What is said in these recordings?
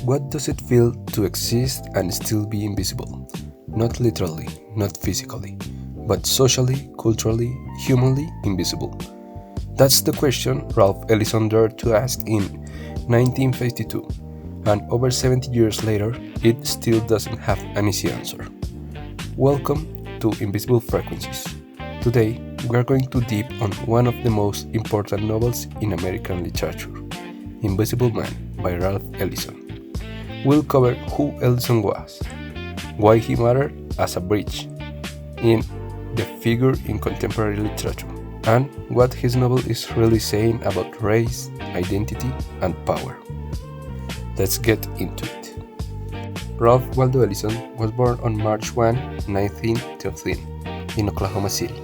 What does it feel to exist and still be invisible? Not literally, not physically, but socially, culturally, humanly invisible. That's the question Ralph Ellison dared to ask in 1952, and over 70 years later, it still doesn't have an easy answer. Welcome to Invisible Frequencies. Today, we are going to deep on one of the most important novels in American literature, Invisible Man by Ralph Ellison. We'll cover who Ellison was, why he mattered as a bridge in the figure in contemporary literature, and what his novel is really saying about race, identity, and power. Let's get into it. Ralph Waldo Ellison was born on March 1, 1913, in Oklahoma City,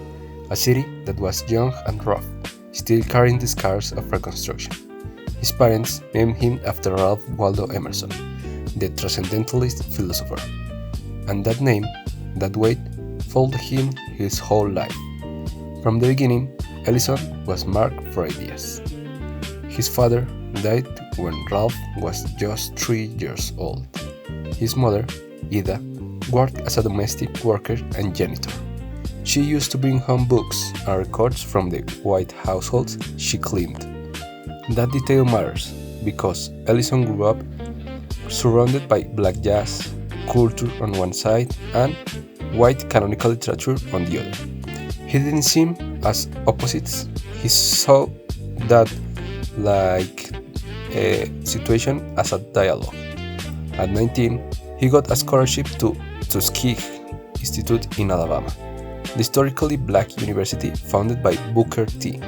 a city that was young and rough, still carrying the scars of Reconstruction. His parents named him after Ralph Waldo Emerson, the transcendentalist philosopher, and that name, that weight, followed him his whole life. From the beginning, Ellison was marked for ideas. His father died when Ralph was just 3 years old. His mother, Ida, worked as a domestic worker and janitor. She used to bring home books and records from the white households she cleaned. That detail matters because Ellison grew up surrounded by black jazz culture on one side and white canonical literature on the other. He didn't see them as opposites. He saw that like a situation as a dialogue. At 19, he got a scholarship to Tuskegee Institute in Alabama, the historically black university founded by Booker T.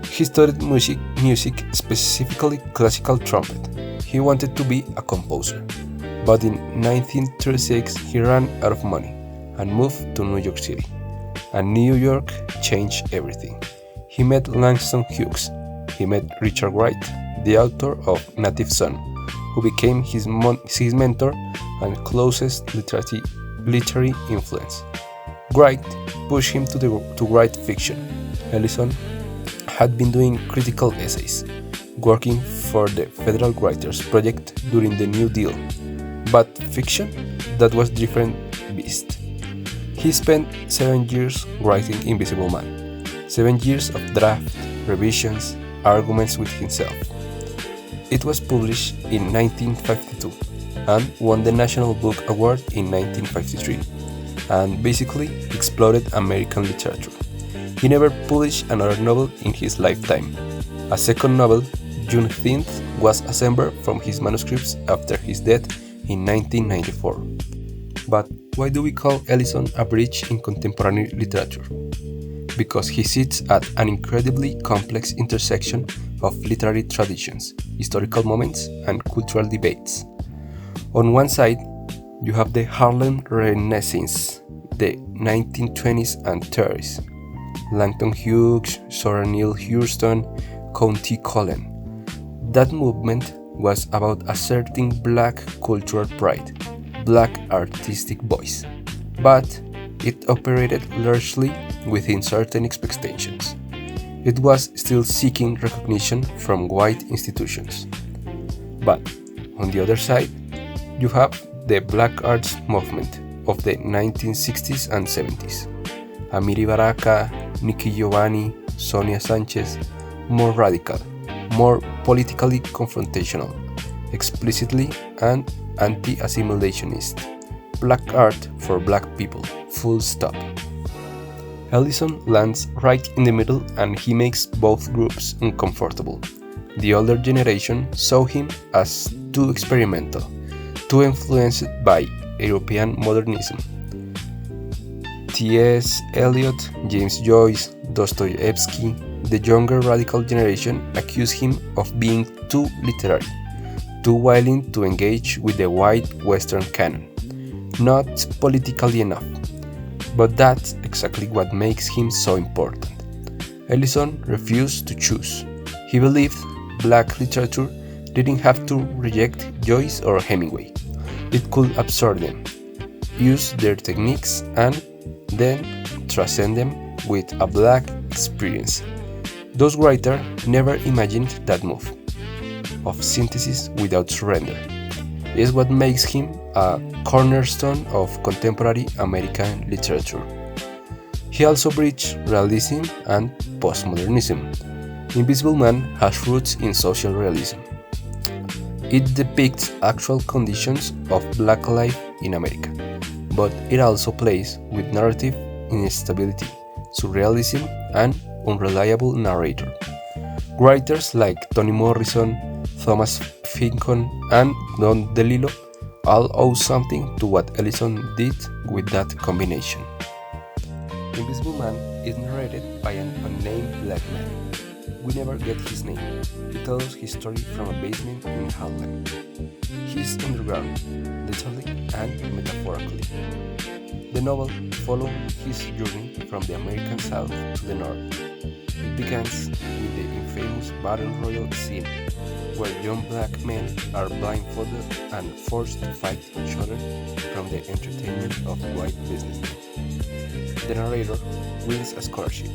He studied music, specifically classical trumpet. He wanted to be a composer, but in 1936 he ran out of money and moved to New York City. And New York changed everything. He met Langston Hughes. He met Richard Wright, the author of Native Son, who became his mentor and closest literary influence. Wright pushed him to write fiction. Ellison had been doing critical essays, working for the Federal Writers Project during the New Deal. But fiction? That was different beast. He spent 7 years writing Invisible Man. 7 years of draft, revisions, arguments with himself. It was published in 1952 and won the National Book Award in 1953 and basically exploded American literature. He never published another novel in his lifetime. A second novel, Juneteenth, was assembled from his manuscripts after his death in 1994. But why do we call Ellison a bridge in contemporary literature? Because he sits at an incredibly complex intersection of literary traditions, historical moments, and cultural debates. On one side, you have the Harlem Renaissance, the 1920s and 30s, Langston Hughes, Zora Neale Hurston, Countee Cullen. That movement was about asserting black cultural pride, black artistic voice, but it operated largely within certain expectations. It was still seeking recognition from white institutions. But on the other side, you have the black arts movement of the 1960s and 70s. Amiri Baraka, Nikki Giovanni, Sonia Sanchez, more radical, more politically confrontational, explicitly and anti-assimilationist. Black art for black people, full stop. Ellison lands right in the middle and he makes both groups uncomfortable. The older generation saw him as too experimental, too influenced by European modernism. T.S. Eliot, James Joyce, Dostoevsky, the younger radical generation accused him of being too literary, too willing to engage with the white Western canon, not politically enough. But that's exactly what makes him so important. Ellison refused to choose. He believed black literature didn't have to reject Joyce or Hemingway. It could absorb them, use their techniques, and then transcend them with a black experience. Those writers never imagined that move. of synthesis without surrender. It is what makes him a cornerstone of contemporary American literature. He also bridged realism and postmodernism. Invisible Man has roots in social realism. It depicts actual conditions of black life in America, but it also plays with narrative instability, surrealism, and unreliable narrator. Writers like Toni Morrison, Thomas Pynchon, and Don DeLillo all owe something to what Ellison did with that combination. Invisible Man is narrated by an unnamed black man. We never get his name. He tells his story from a basement in Harlem. He is underground, literally and metaphorically. The novel follows his journey from the American South to the North. It begins with the infamous Battle Royal scene, where young black men are blindfolded and forced to fight each other from the entertainment of white businessmen. The narrator wins a scholarship.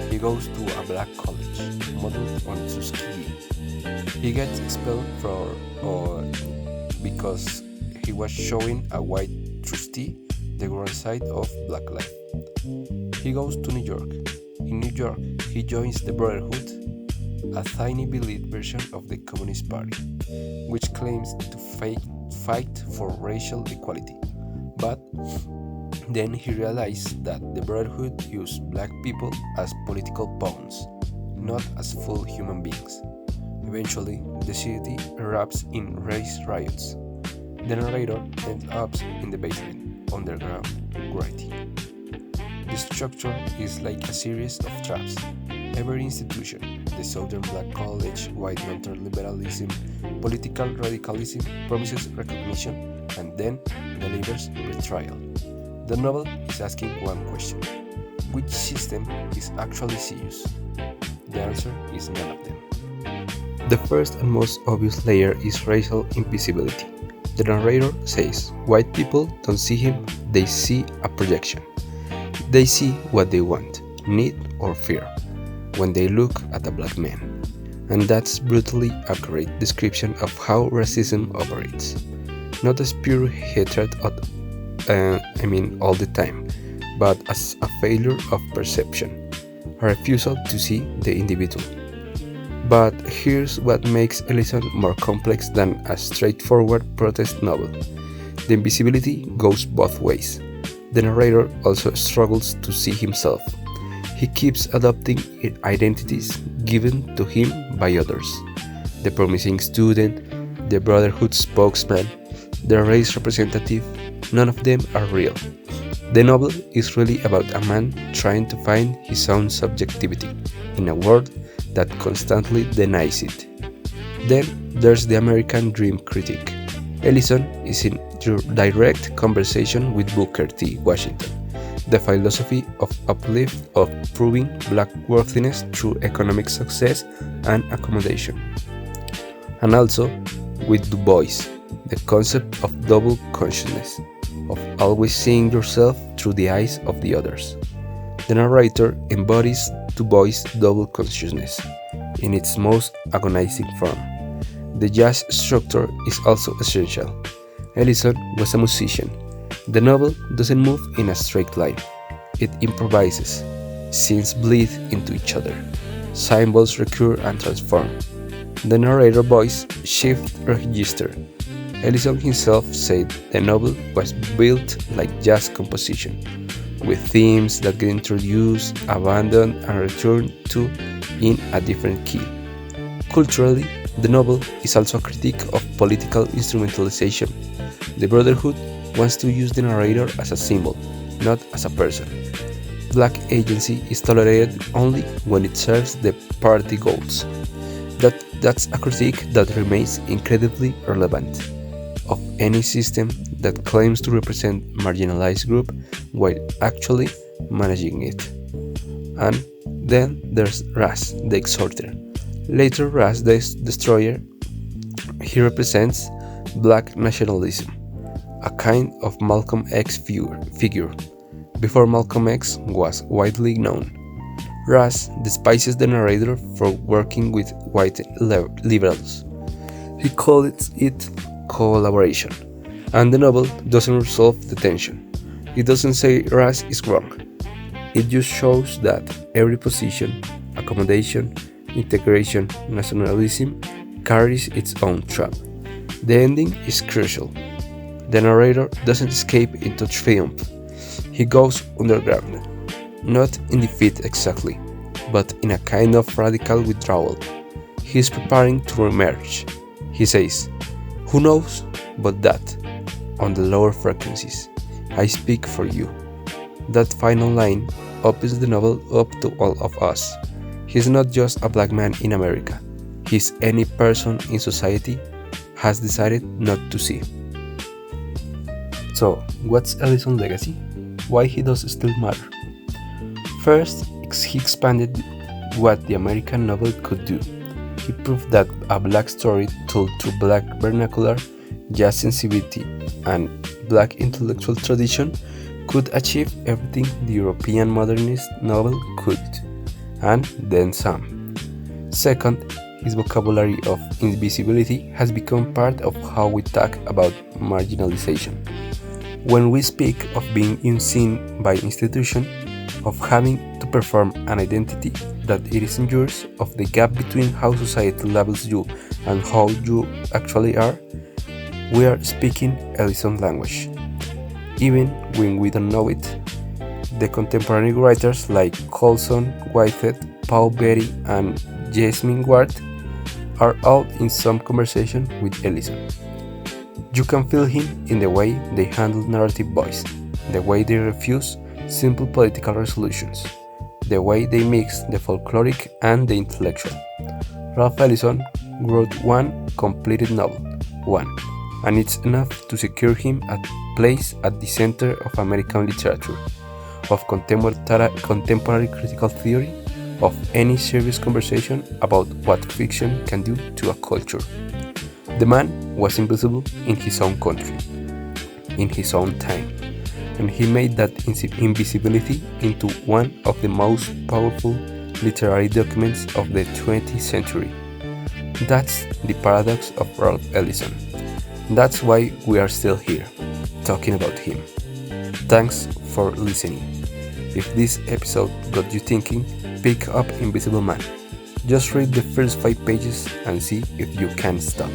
He goes to a black college, modeled on Tuskegee. He gets expelled because he was showing a white trustee the wrong side of black life. He goes to New York. In New York, he joins the Brotherhood, a tiny elite version of the Communist Party, which claims to fight for racial equality. But then he realized that the Brotherhood used black people as political pawns, not as full human beings. Eventually, the city erupts in race riots. The narrator ends up in the basement, underground, writing. The structure is like a series of traps. Every institution, the Southern Black College, white non-liberalism, political radicalism, promises recognition, and then delivers betrayal. The novel is asking one question: which system is actually serious? The answer is none of them. The first and most obvious layer is racial invisibility. The narrator says white people don't see him, they see a projection. They see what they want, need, or fear when they look at a black man. And that's brutally accurate description of how racism operates. Not as pure hatred all the time, but as a failure of perception, a refusal to see the individual. But here's what makes Ellison more complex than a straightforward protest novel. The invisibility goes both ways. The narrator also struggles to see himself. He keeps adopting identities given to him by others. The promising student, the Brotherhood spokesman, the race representative, none of them are real. The novel is really about a man trying to find his own subjectivity in a world that constantly denies it. Then there's the American dream critic. Ellison is in direct conversation with Booker T. Washington, the philosophy of uplift of proving black worthiness through economic success and accommodation. And also with Du Bois, the concept of double consciousness, of always seeing yourself through the eyes of the others. The narrator embodies Du Bois' double consciousness in its most agonizing form. The jazz structure is also essential. Ellison was a musician. The novel doesn't move in a straight line. It improvises. Scenes bleed into each other. Symbols recur and transform. The narrator voice shifts register. Ellison himself said the novel was built like jazz composition, with themes that get introduced, abandoned, and returned to in a different key. Culturally, the novel is also a critique of political instrumentalization. The Brotherhood wants to use the narrator as a symbol, not as a person. Black agency is tolerated only when it serves the party goals. That's a critique that remains incredibly relevant of any system that claims to represent marginalized group while actually managing it. And then there's Ras, the exhorter. Later Ras, the destroyer, he represents black nationalism, a kind of Malcolm X figure, before Malcolm X was widely known. Ras despises the narrator for working with white liberals. He calls it collaboration, and the novel doesn't resolve the tension. It doesn't say race is wrong. It just shows that every position, accommodation, integration, nationalism carries its own trap. The ending is crucial. The narrator doesn't escape into triumph. He goes underground, not in defeat exactly, but in a kind of radical withdrawal. He is preparing to reemerge. He says, "Who knows but that, on the lower frequencies, I speak for you." That final line opens the novel up to all of us. He's not just a black man in America. He's any person in society has decided not to see. So, what's Ellison's legacy? Why he does still matter? First, he expanded what the American novel could do. He proved that a black story told through black vernacular, jazz sensibility, and black intellectual tradition could achieve everything the European modernist novel could, and then some. Second, his vocabulary of invisibility has become part of how we talk about marginalization. When we speak of being unseen by institution, of having to perform an identity that it isn't yours, of the gap between how society labels you and how you actually are, we are speaking Ellison language. Even when we don't know it, the contemporary writers like Colson, Whitehead, Paul Beatty, and Jasmine Ward are all in some conversation with Ellison. You can feel him in the way they handle narrative voice, the way they refuse simple political resolutions, the way they mix the folkloric and the intellectual. Ralph Ellison wrote one completed novel, one, and it's enough to secure him a place at the center of American literature, of contemporary critical theory, of any serious conversation about what fiction can do to a culture. The man was invisible in his own country, in his own time, and he made that invisibility into one of the most powerful literary documents of the 20th century. That's the paradox of Ralph Ellison. That's why we are still here, talking about him. Thanks for listening. If this episode got you thinking, pick up Invisible Man. Just read the first 5 pages and see if you can stop.